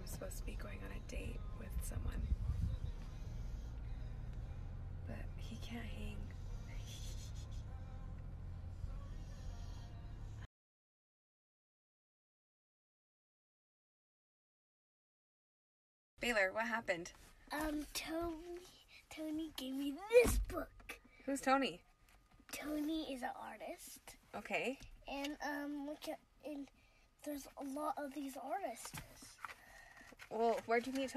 was supposed to be going on a date with someone, but he can't hang. Baylor, what happened? Tony gave me this book. Who's Tony? Tony is an artist. Okay. And and there's a lot of these artists. Well, where'd you meet Tony?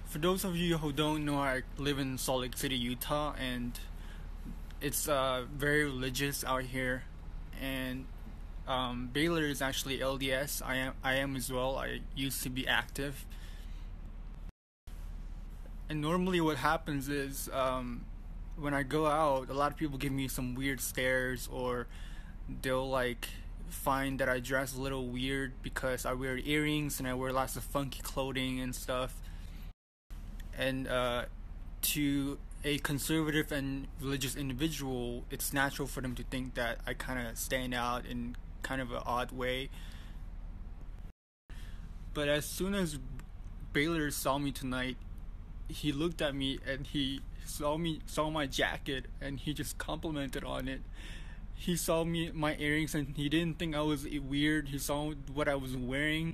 For those of you who don't know, I live in Salt Lake City, Utah, and it's very religious out here. And Baylor is actually LDS. I am as well. I used to be active. And normally, what happens is when I go out, a lot of people give me some weird stares, or they'll like find that I dress a little weird because I wear earrings and I wear lots of funky clothing and stuff. And to a conservative and religious individual, it's natural for them to think that I kind of stand out in kind of an odd way. But as soon as Baylor saw me tonight, he looked at me and he saw my jacket and he just complimented on it. He saw my earrings and he didn't think I was weird. He saw what I was wearing.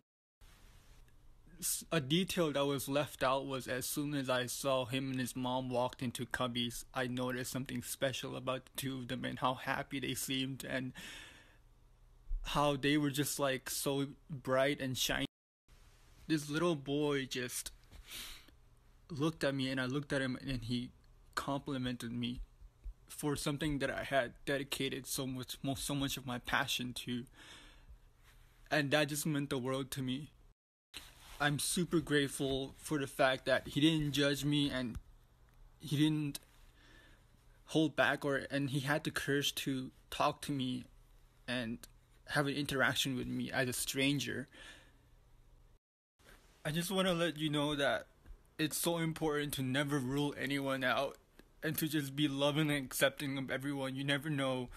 A detail that was left out was as soon as I saw him and his mom walked into Cubby's, I noticed something special about the two of them and how happy they seemed and how they were just like so bright and shiny. This little boy just looked at me and I looked at him and he complimented me for something that I had dedicated so much of my passion to, and that just meant the world to me. I'm super grateful for the fact that he didn't judge me and he didn't hold back and he had the courage to talk to me and have an interaction with me as a stranger. I just want to let you know that it's so important to never rule anyone out and to just be loving and accepting of everyone. You never know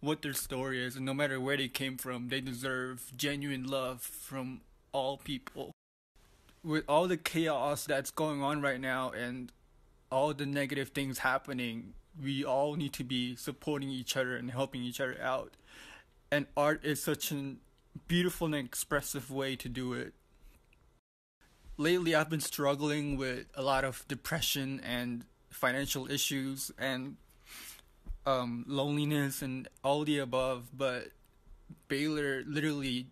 what their story is, and no matter where they came from, they deserve genuine love from all people. With all the chaos that's going on right now and all the negative things happening, we all need to be supporting each other and helping each other out. And art is such a beautiful and expressive way to do it. Lately, I've been struggling with a lot of depression and financial issues and loneliness and all the above, but Baylor literally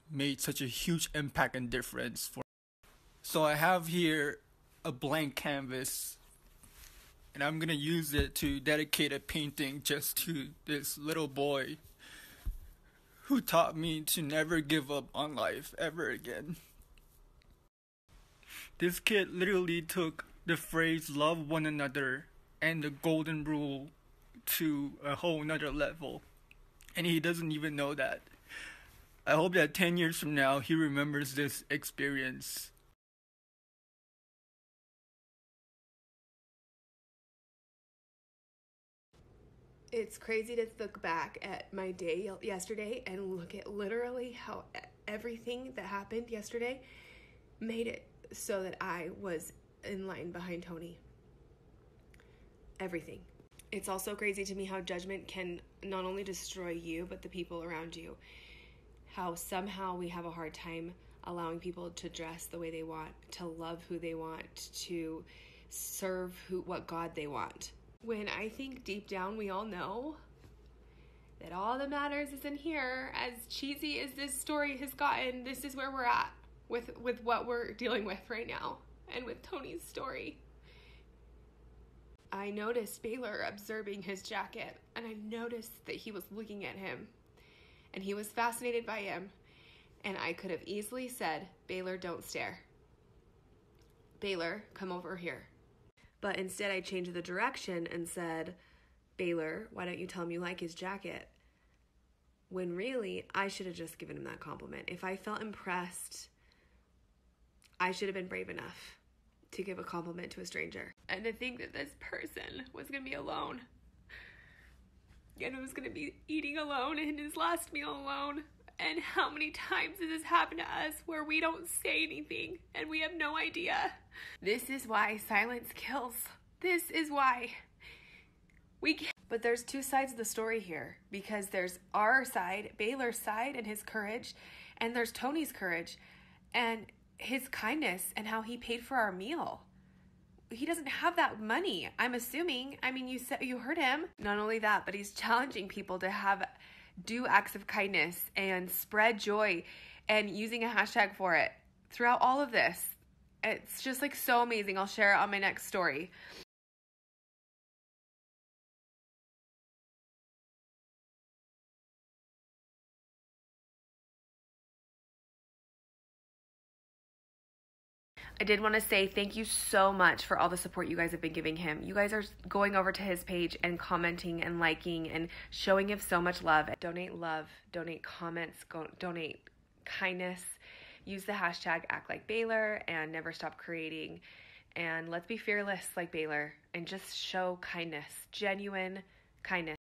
made such a huge impact and difference for me. So I have here a blank canvas and I'm gonna use it to dedicate a painting just to this little boy who taught me to never give up on life ever again. This kid literally took the phrase love one another and the golden rule to a whole nother level, and he doesn't even know that. I hope that 10 years from now he remembers this experience. It's crazy to look back at my day yesterday and look at literally how everything that happened yesterday made it so that I was in line behind Tony. Everything. It's also crazy to me how judgment can not only destroy you, but the people around you. How somehow we have a hard time allowing people to dress the way they want, to love who they want, to serve what God they want. When I think deep down we all know that all that matters is in here. As cheesy as this story has gotten, this is where we're at with what we're dealing with right now and with Tony's story. I noticed Baylor observing his jacket, and I noticed that he was looking at him and he was fascinated by him, and I could have easily said, Baylor, don't stare. Baylor, come over here. But instead I changed the direction and said, Baylor, why don't you tell him you like his jacket? When really, I should have just given him that compliment. If I felt impressed, I should have been brave enough to give a compliment to a stranger. And to think that this person was going to be alone. And was going to be eating alone and his last meal alone. And how many times has this happened to us where we don't say anything and we have no idea? This is why silence kills. This is why we can't. But there's two sides of the story here, because there's our side, Baylor's side and his courage, and there's Tony's courage and his kindness and how he paid for our meal. He doesn't have that money, I'm assuming. I mean, you heard him. Not only that, but he's challenging people to do acts of kindness and spread joy and using a hashtag for it throughout all of this. It's just like so amazing. I'll share it on my next story. I did want to say thank you so much for all the support you guys have been giving him. You guys are going over to his page and commenting and liking and showing him so much love. Donate love, donate comments, donate kindness. Use the hashtag ActLikeBaylor and never stop creating. And let's be fearless like Baylor and just show kindness, genuine kindness.